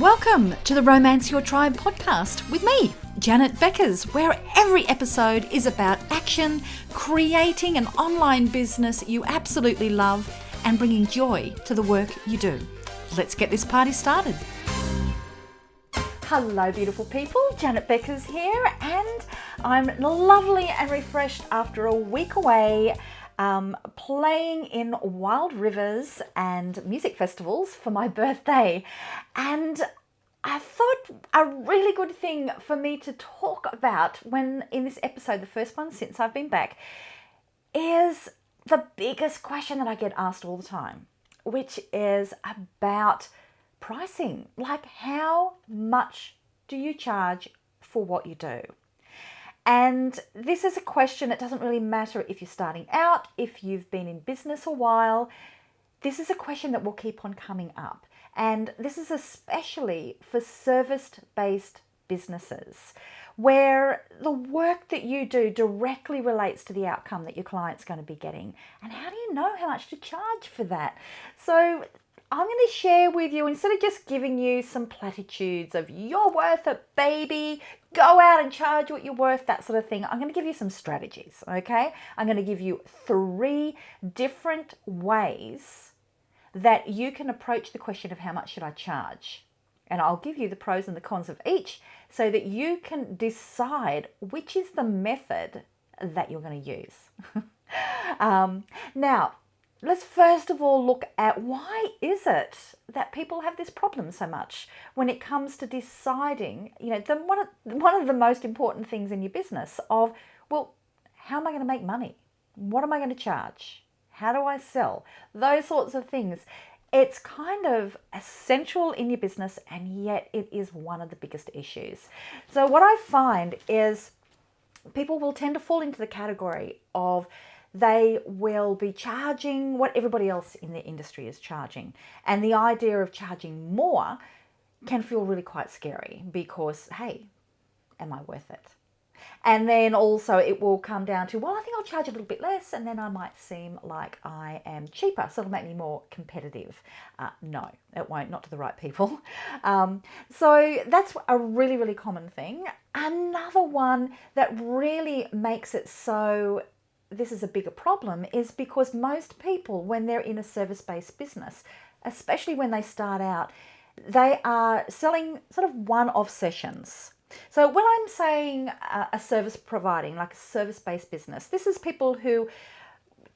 Welcome to the Romance Your Tribe podcast with me, Janet Beckers, where every episode is about action, creating an online business you absolutely love, and bringing joy to the work you do. Let's get this party started. Hello, beautiful people. Janet Beckers here, and I'm lovely and refreshed after a week away playing in wild rivers and music festivals for my birthday. And I thought a really good thing for me to talk about when in this episode, the first one since I've been back, is the biggest question that I get asked all the time, which is about pricing. Like, how much do you charge for what you do? And this is a question, it doesn't really matter if you're starting out, if you've been in business a while. This is a question that will keep on coming up. And this is especially for service-based businesses, where the work that you do directly relates to the outcome that your client's going to be getting. And how do you know how much to charge for that? So I'm going to share with you, instead of just giving you some platitudes of you're worth it, baby, go out and charge what you're worth, that sort of thing, I'm going to give you some strategies, okay? I'm going to give you 3 different ways that you can approach the question of how much should I charge. And I'll give you the pros and the cons of each so that you can decide which is the method that you're going to use. Now, let's first of all look at why is it that people have this problem so much when it comes to deciding, one of the most important things in your business of, well, how am I going to make money? What am I going to charge? How do I sell? Those sorts of things. It's kind of essential in your business, and yet it is one of the biggest issues. So what I find is people will tend to fall into the category of they will be charging what everybody else in the industry is charging. And the idea of charging more can feel really quite scary because, hey, am I worth it? And then also it will come down to, well, I think I'll charge a little bit less and then I might seem like I am cheaper, so it'll make me more competitive. No, it won't, not to the right people. So that's a really, really common thing. Another one that really makes it so this is a bigger problem is because most people, when they're in a service-based business, especially when they start out, they are selling sort of one-off sessions. So when I'm saying a service providing, like a service-based business, this is people who,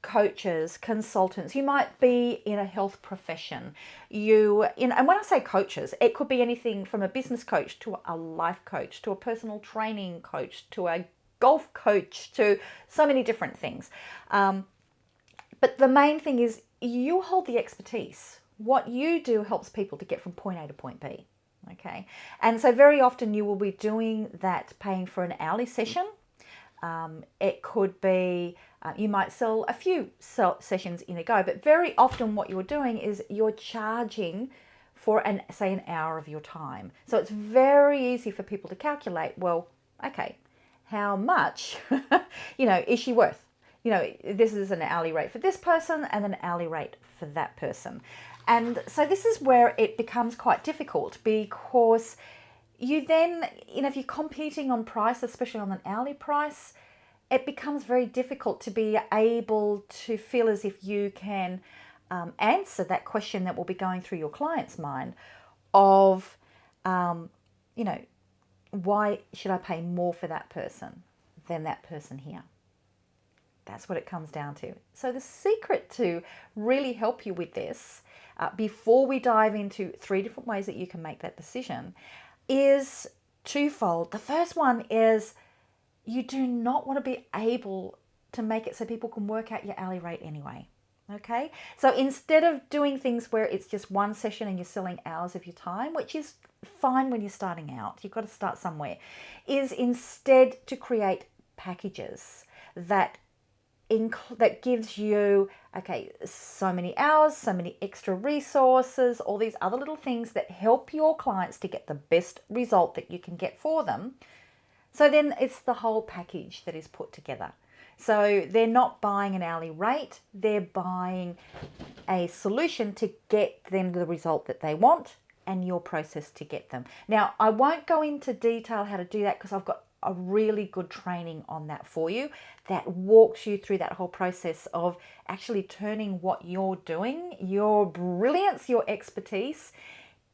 coaches, consultants, you might be in a health profession. And when I say coaches, it could be anything from a business coach to a life coach, to a personal training coach, to a golf coach, to so many different things. But the main thing is you hold the expertise. What you do helps people to get from point A to point B. Okay. And so very often you will be doing that, paying for an hourly session. It could be, you might sell a few sessions in a go, but very often what you're doing is you're charging for say an hour of your time. So it's very easy for people to calculate, well, okay, how much, is she worth? This is an hourly rate for this person and an hourly rate for that person. And so this is where it becomes quite difficult because you then, if you're competing on price, especially on an hourly price, it becomes very difficult to be able to feel as if you can answer that question that will be going through your client's mind of, why should I pay more for that person than that person here? That's what it comes down to. So the secret to really help you with this, before we dive into 3 different ways that you can make that decision, is twofold. The first one is you do not want to be able to make it so people can work out your hourly rate anyway. Okay? So instead of doing things where it's just one session and you're selling hours of your time, which is fine when you're starting out, you've got to start somewhere, is instead to create packages that gives you, so many hours, so many extra resources, all these other little things that help your clients to get the best result that you can get for them. So then it's the whole package that is put together. So they're not buying an hourly rate, they're buying a solution to get them the result that they want and your process to get them. Now, I won't go into detail how to do that because I've got a really good training on that for you that walks you through that whole process of actually turning what you're doing, your brilliance, your expertise,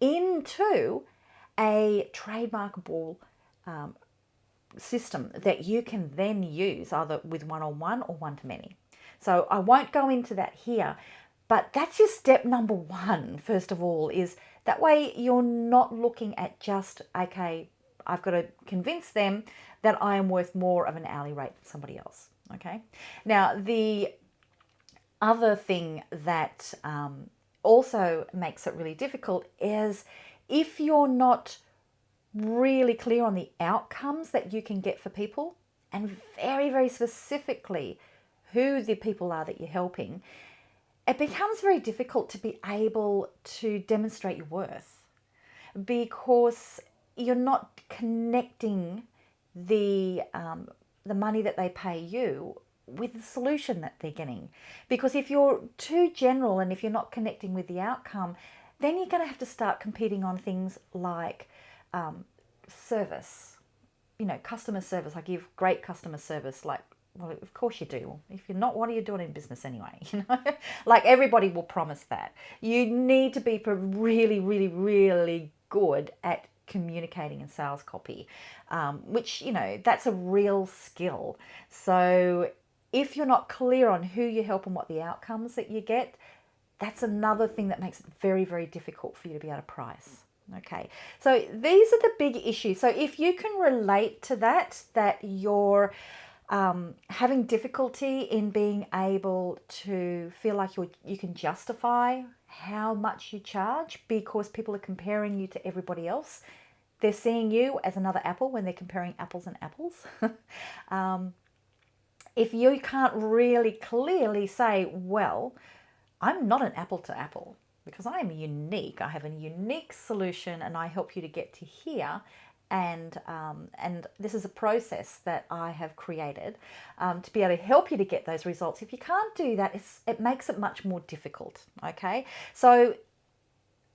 into a trademarkable system that you can then use either with one-on-one or one-to-many. So I won't go into that here, but that's your step number one, first of all, is that way you're not looking at just, okay, I've got to convince them that I am worth more of an hourly rate than somebody else, okay? Now, the other thing that also makes it really difficult is if you're not really clear on the outcomes that you can get for people, and very, very specifically who the people are that you're helping, it becomes very difficult to be able to demonstrate your worth because you're not connecting the money that they pay you with the solution that they're getting. Because if you're too general and if you're not connecting with the outcome, then you're going to have to start competing on things like service, customer service. I give great customer service, like, well, of course you do. If you're not, what are you doing in business anyway? Like everybody will promise that. You need to be really, really, really good at communicating in sales copy, which, that's a real skill. So if you're not clear on who you help and what the outcomes that you get, that's another thing that makes it very, very difficult for you to be able to price. Okay, so these are the big issues. So if you can relate to that you're having difficulty in being able to feel like you can justify how much you charge because people are comparing you to everybody else. They're seeing you as another apple when they're comparing apples and apples. If you can't really clearly say, well, I'm not an apple to apple because I am unique. I have a unique solution and I help you to get to here. And this is a process that I have created to be able to help you to get those results. If you can't do that, it makes it much more difficult, okay? So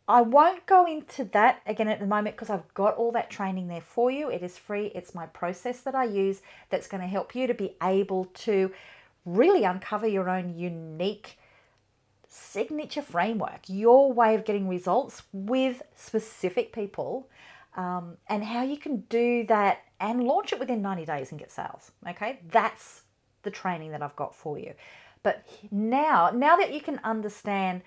I won't go into that again at the moment because I've got all that training there for you. It is free. It's my process that I use that's going to help you to be able to really uncover your own unique signature framework, your way of getting results with specific people, and how you can do that and launch it within 90 days and get sales. Okay, that's the training that I've got for you. But now that you can understand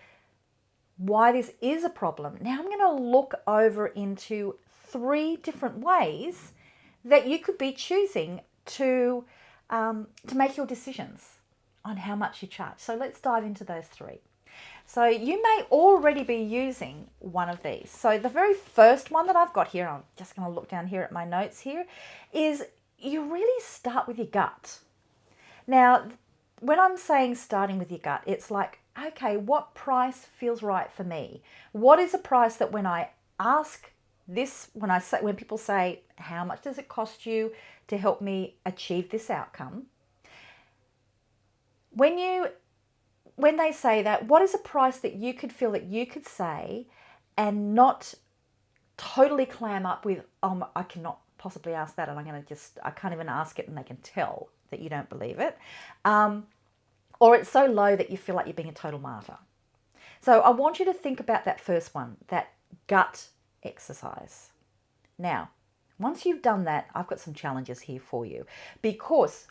why this is a problem, now I'm going to look over into 3 different ways that you could be choosing to make your decisions on how much you charge. So let's dive into those 3. So you may already be using one of these. So the very first one that I've got here, I'm just going to look down here at my notes here, is you really start with your gut. Now, when I'm saying starting with your gut, it's like, okay, what price feels right for me? What is a price that when I ask this, when people say, how much does it cost you to help me achieve this outcome? When they say that, what is a price that you could feel that you could say and not totally clam up with, I cannot possibly ask that and I can't even ask it and they can tell that you don't believe it. Or it's so low that you feel like you're being a total martyr. So I want you to think about that first one, that gut exercise. Now, once you've done that, I've got some challenges here for you because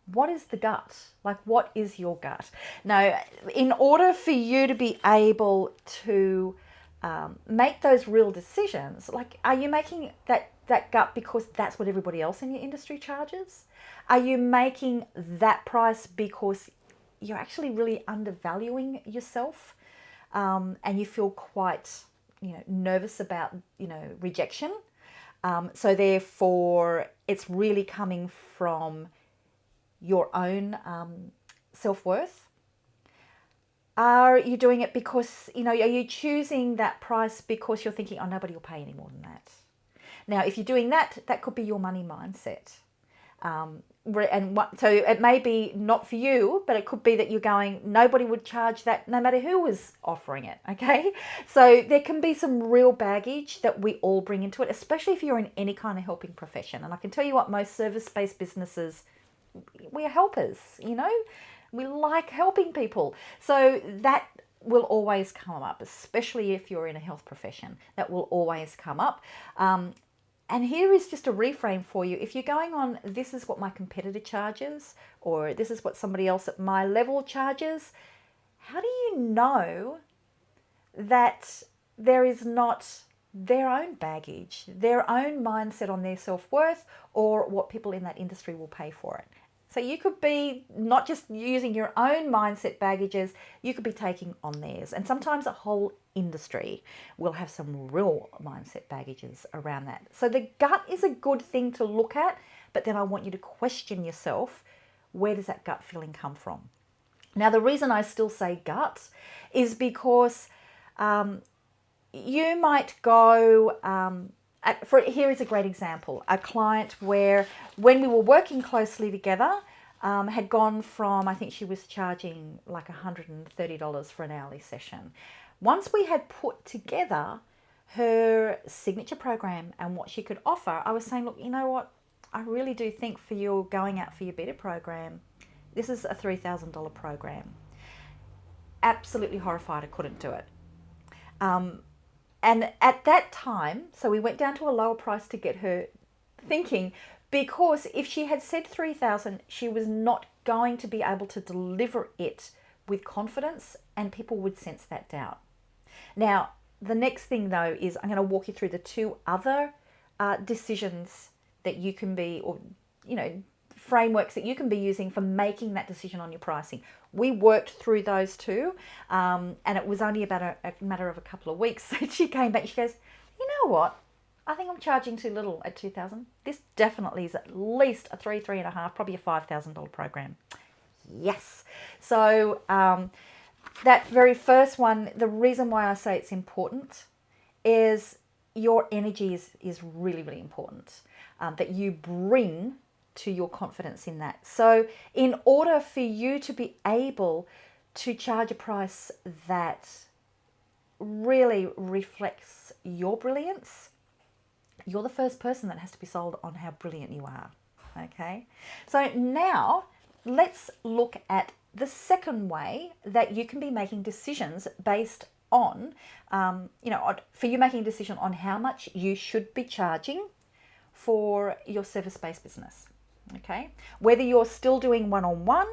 what is the gut? Like, what is your gut? Now, in order for you to be able to make those real decisions, like, are you making that gut because that's what everybody else in your industry charges? Are you making that price because you're actually really undervaluing yourself and you feel quite, nervous about, rejection? So therefore, it's really coming from your own self-worth? Are you doing it because, are you choosing that price because you're thinking, nobody will pay any more than that? Now, if you're doing that, that could be your money mindset. So it may be not for you, but it could be that you're going, nobody would charge that no matter who was offering it. Okay. So there can be some real baggage that we all bring into it, especially if you're in any kind of helping profession. And I can tell you what, most service-based businesses, we are helpers, we like helping people. So that will always come up, especially if you're in a health profession, that will always come up. And here is just a reframe for you. If you're going on, this is what my competitor charges, or this is what somebody else at my level charges, how do you know that there is not their own baggage, their own mindset on their self-worth, or what people in that industry will pay for it? So you could be not just using your own mindset baggages, you could be taking on theirs. And sometimes a whole industry will have some real mindset baggages around that. So the gut is a good thing to look at, but then I want you to question yourself, where does that gut feeling come from? Now, the reason I still say gut is because you might go... here is a great example. A client where, when we were working closely together, had gone from, I think she was charging like $130 for an hourly session. Once we had put together her signature program and what she could offer, I was saying, look, you know what? I really do think for you going out for your beta program, this is a $3,000 program. Absolutely horrified I couldn't do it. And at that time, so we went down to a lower price to get her thinking, because if she had said 3,000, she was not going to be able to deliver it with confidence, and people would sense that doubt. Now, the next thing though is I'm going to walk you through the two other decisions that you can be, or frameworks that you can be using for making that decision on your pricing. We worked through those two, and it was only about a matter of a couple of weeks that she came back. She goes, you know what? I think I'm charging too little at $2,000. This definitely is at least a three and a half, probably a $5,000 program. Yes. So that very first one, the reason why I say it's important is your energy is really, really important, that you bring to your confidence in that. So in order for you to be able to charge a price that really reflects your brilliance, you're the first person that has to be sold on how brilliant you are. Okay, so now let's look at the second way that you can be making decisions based on, for you making a decision on how much you should be charging for your service-based business. Okay, whether you're still doing one-on-one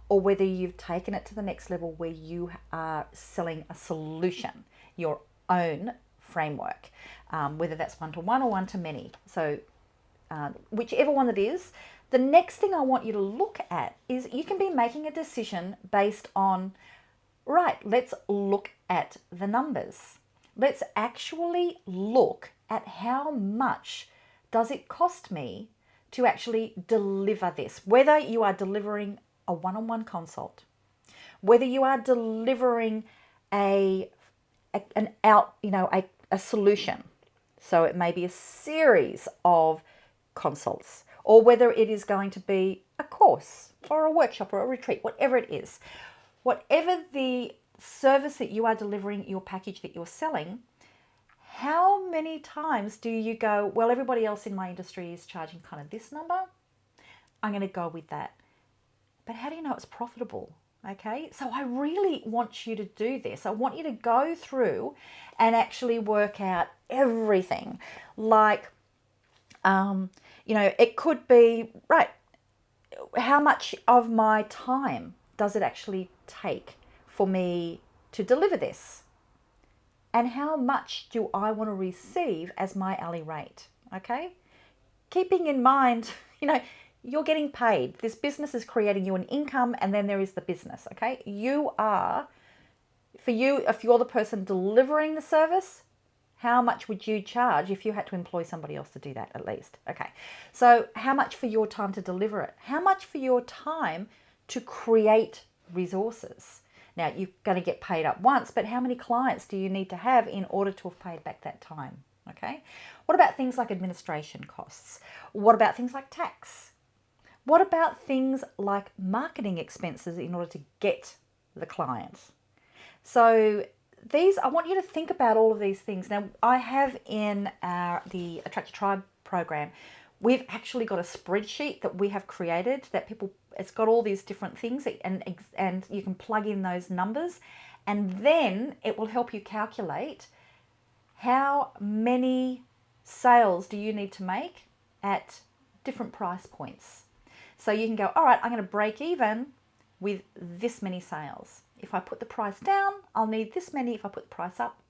or whether you've taken it to the next level where you are selling a solution, your own framework, whether that's one-to-one or one-to-many. So whichever one it is, the next thing I want you to look at is you can be making a decision based on, right, let's look at the numbers. Let's actually look at how much does it cost me to actually deliver this, whether you are delivering a one-on-one consult, whether you are delivering a solution. So it may be a series of consults, or whether it is going to be a course or a workshop or a retreat, whatever it is. Whatever the service that you are delivering, your package that you're selling, how many times do you go, well, everybody else in my industry is charging kind of this number, I'm going to go with that. But how do you know it's profitable? Okay, so I really want you to do this. I want you to go through and actually work out everything. Like, it could be, right, how much of my time does it actually take for me to deliver this? And how much do I want to receive as my hourly rate? Okay, keeping in mind, you're getting paid. This business is creating you an income, and then there is the business. Okay, if you're the person delivering the service, how much would you charge if you had to employ somebody else to do that at least? Okay, so how much for your time to deliver it? How much for your time to create resources? Now, you're going to get paid up once, but how many clients do you need to have in order to have paid back that time? Okay. What about things like administration costs? What about things like tax? What about things like marketing expenses in order to get the client? So I want you to think about all of these things. Now, I have in the Attract Your Tribe program, we've actually got a spreadsheet that we have created that it's got all these different things, and you can plug in those numbers, and then it will help you calculate how many sales do you need to make at different price points. So you can go, all right, I'm going to break even with this many sales. If I put the price down, I'll need this many. If I put the price up,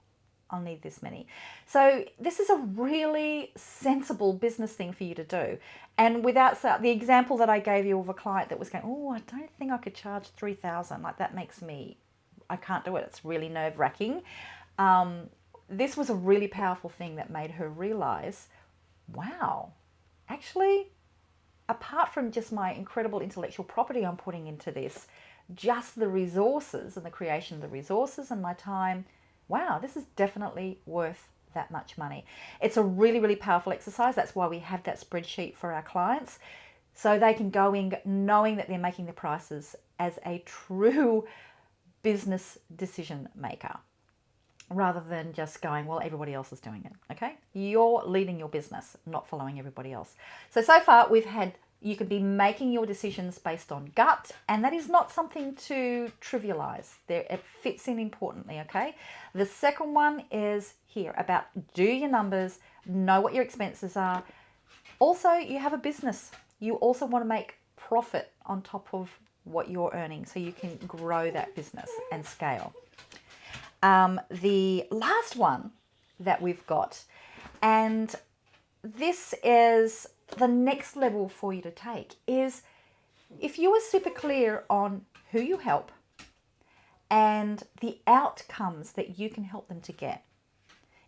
I'll need this many. So this is a really sensible business thing for you to do. And without the example that I gave you of a client that was going, oh, I don't think I could charge $3,000. Like that makes me, I can't do it. It's really nerve-wracking. This was a really powerful thing that made her realize, wow, actually, apart from just my incredible intellectual property I'm putting into this, just the resources and the creation of the resources and my time, wow, this is definitely worth that much money. It's a really, really powerful exercise. That's why we have that spreadsheet for our clients, so they can go in knowing that they're making the prices as a true business decision maker, rather than just going, well, everybody else is doing it, okay? You're leading your business, not following everybody else. So far you could be making your decisions based on gut, and that is not something to trivialize. It fits in importantly, okay? The second one is here about do your numbers, know what your expenses are. Also, you have a business. You also want to make profit on top of what you're earning so you can grow that business and scale. The last one that we've got, and this is the next level for you to take, is if you are super clear on who you help and the outcomes that you can help them to get.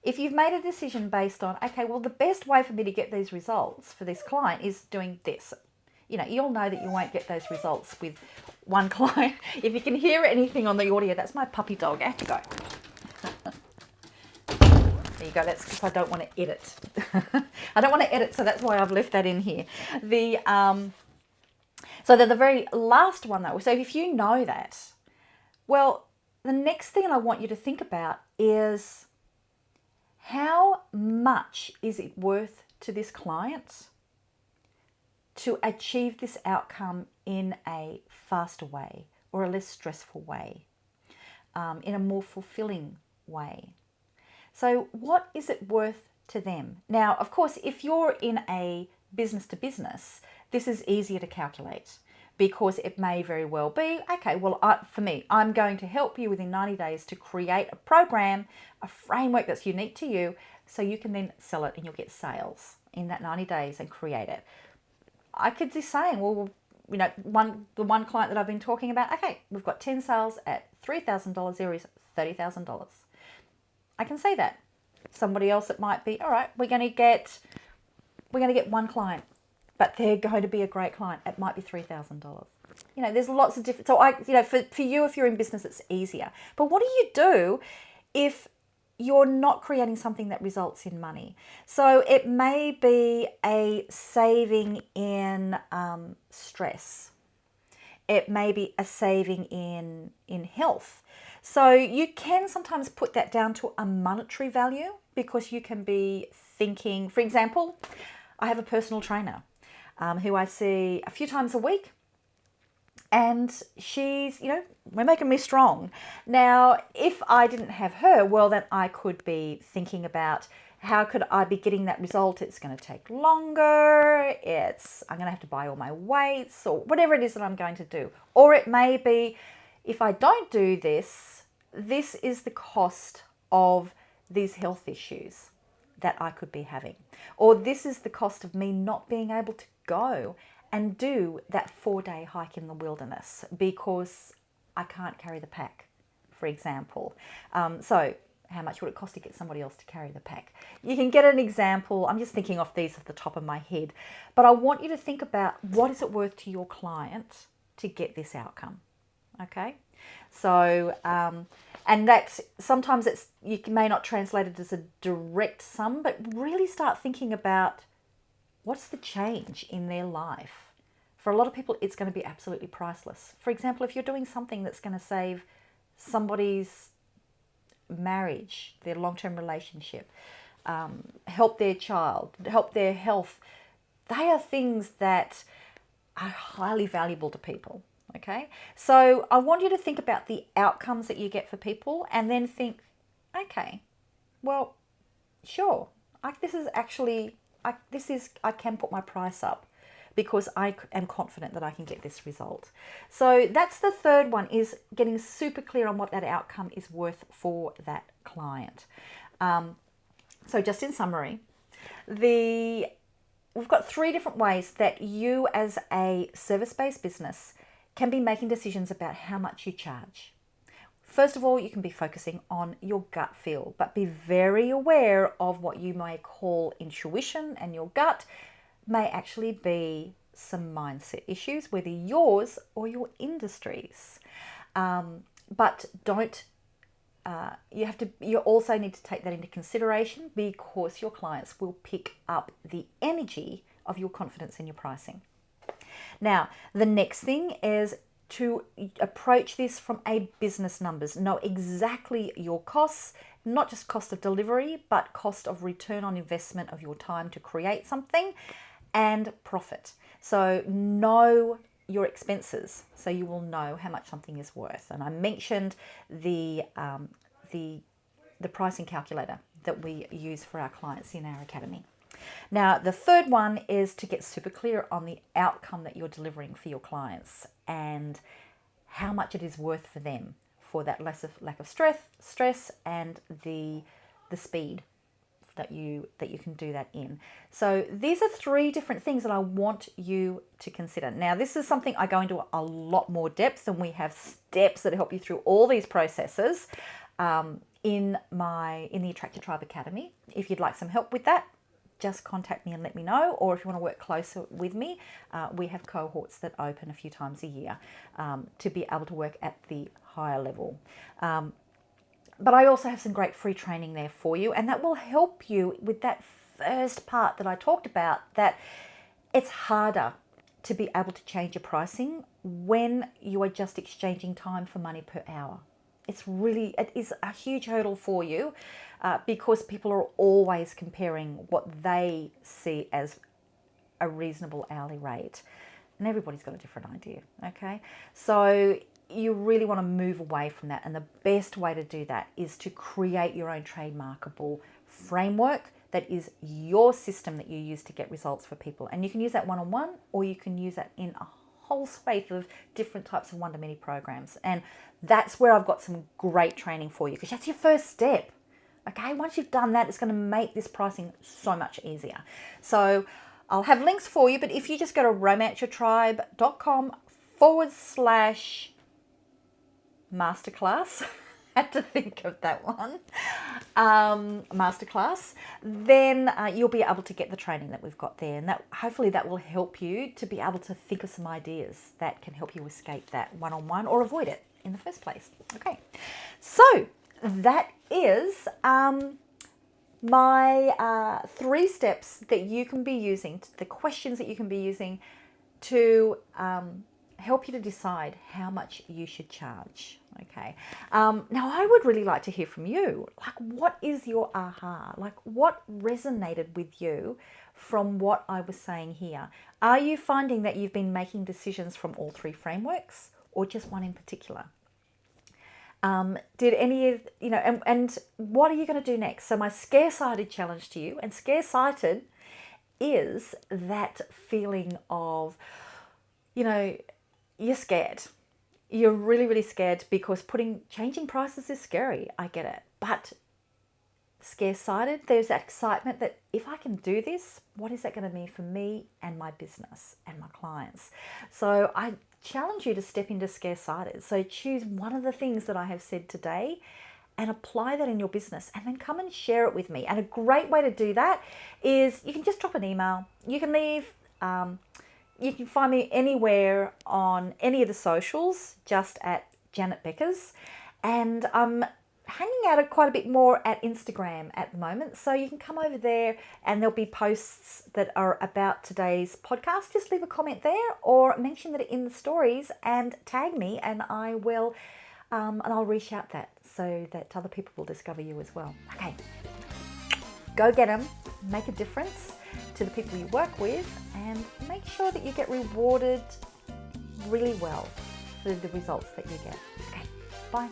If you've made a decision based on, okay, well, the best way for me to get these results for this client is doing this. You know, you'll know that you won't get those results with one client. If you can hear anything on the audio, that's my puppy dog. I have to go. There you go. That's because I don't want to edit. I don't want to edit, so that's why I've left that in here. So the very last one though. So if you know that, well, the next thing I want you to think about is how much is it worth to this client to achieve this outcome in a faster way or a less stressful way, in a more fulfilling way. So what is it worth to them? Now, of course, if you're in a business to business, this is easier to calculate because it may very well be, okay, well, for me, I'm going to help you within 90 days to create a program, a framework that's unique to you, so you can then sell it and you'll get sales in that 90 days and create it. I could be saying, well, you know, the one client that I've been talking about, okay, we've got 10 sales at $3,000, there is $30,000. I can say that. Somebody else, it might be, all right, we're going to get one client, but they're going to be a great client. It might be $3,000. You know, there's lots of different. So for you, if you're in business, it's easier. But what do you do if you're not creating something that results in money? So it may be a saving in stress. It may be a saving in health. So you can sometimes put that down to a monetary value because you can be thinking, for example, I have a personal trainer who I see a few times a week, and she's, you know, we're making me strong. Now, if I didn't have her, well, then I could be thinking about how could I be getting that result? It's going to take longer. I'm going to have to buy all my weights or whatever it is that I'm going to do. Or it may be, if I don't do this, this is the cost of these health issues that I could be having. Or this is the cost of me not being able to go and do that 4-day hike in the wilderness because I can't carry the pack, for example. So how much would it cost to get somebody else to carry the pack? You can get an example. I'm just thinking off these off the top of my head, but I want you to think about what is it worth to your client to get this outcome. Okay, so and that's sometimes you may not translate it as a direct sum, but really start thinking about what's the change in their life For a lot of people, it's going to be absolutely priceless. For example, if you're doing something that's going to save somebody's marriage, their long-term relationship, help their child, help their health, they are things that are highly valuable to people. Okay, so I want you to think about the outcomes that you get for people, and then think, okay, well, sure, I can put my price up because I am confident that I can get this result. So that's the third one, is getting super clear on what that outcome is worth for that client. So just in summary, we've got 3 different ways that you as a service-based business can be making decisions about how much you charge. First of all, you can be focusing on your gut feel, but be very aware of what you may call intuition, and your gut may actually be some mindset issues, whether yours or your industry's. But don't, you also need to take that into consideration, because your clients will pick up the energy of your confidence in your pricing. Now, the next thing is to approach this from a business numbers. Know exactly your costs, not just cost of delivery, but cost of return on investment of your time to create something, and profit. So know your expenses, so you will know how much something is worth. And I mentioned the pricing calculator that we use for our clients in our academy. Now, the third one is to get super clear on the outcome that you're delivering for your clients and how much it is worth for them, for that lack of stress and the speed that you can do that in. So these are 3 different things that I want you to consider. Now, this is something I go into a lot more depth, and we have steps that help you through all these processes in the Attract Your Tribe Academy. If you'd like some help with that, just contact me and let me know. Or if you want to work closer with me, we have cohorts that open a few times a year to be able to work at the higher level. But I also have some great free training there for you, and that will help you with that first part that I talked about, that it's harder to be able to change your pricing when you are just exchanging time for money per hour. It is a huge hurdle for you because people are always comparing what they see as a reasonable hourly rate, and everybody's got a different idea. Okay, so you really want to move away from that, and the best way to do that is to create your own trademarkable framework that is your system that you use to get results for people. And you can use that one-on-one, or you can use that in a whole swathe of different types of one-to-many programs. And that's where I've got some great training for you, because that's your first step. Okay, once you've done that, it's going to make this pricing so much easier. So I'll have links for you, but if you just go to romanceyourtribe.com/masterclass, had to think of that one, masterclass, then you'll be able to get the training that we've got there, and that hopefully that will help you to be able to think of some ideas that can help you escape that one-on-one or avoid it in the first place. Okay, so that is my 3 steps that you can be using, the questions that you can be using to help you to decide how much you should charge. Okay. Now, I would really like to hear from you. Like, what is your aha? Like, what resonated with you from what I was saying here? Are you finding that you've been making decisions from all 3 frameworks, or just one in particular? Did any of, and what are you going to do next? So my Scaresighted challenge to you, and Scaresighted is that feeling of, you're scared. You're really, really scared because changing prices is scary. I get it. But Scaresighted, there's that excitement that if I can do this, what is that going to mean for me and my business and my clients? So I challenge you to step into Scaresighted. So choose one of the things that I have said today and apply that in your business, and then come and share it with me. And a great way to do that is you can just drop an email. You can leave, you can find me anywhere on any of the socials, just at Janet Beckers. And I'm hanging out quite a bit more at Instagram at the moment. So you can come over there and there'll be posts that are about today's podcast. Just leave a comment there or mention it in the stories and tag me, and I will, and I'll reshout that so that other people will discover you as well. Okay, go get them, make a difference to the people you work with, and make sure that you get rewarded really well for the results that you get. Okay, bye.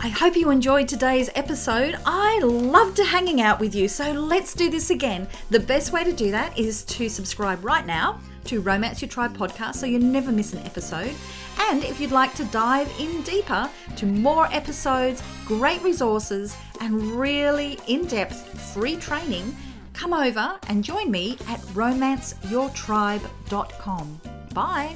I hope you enjoyed today's episode. I loved hanging out with you, so let's do this again. The best way to do that is to subscribe right now to Romance Your Tribe podcast so you never miss an episode. And if you'd like to dive in deeper to more episodes, great resources, and really in-depth free training, come over and join me at romanceyourtribe.com. Bye.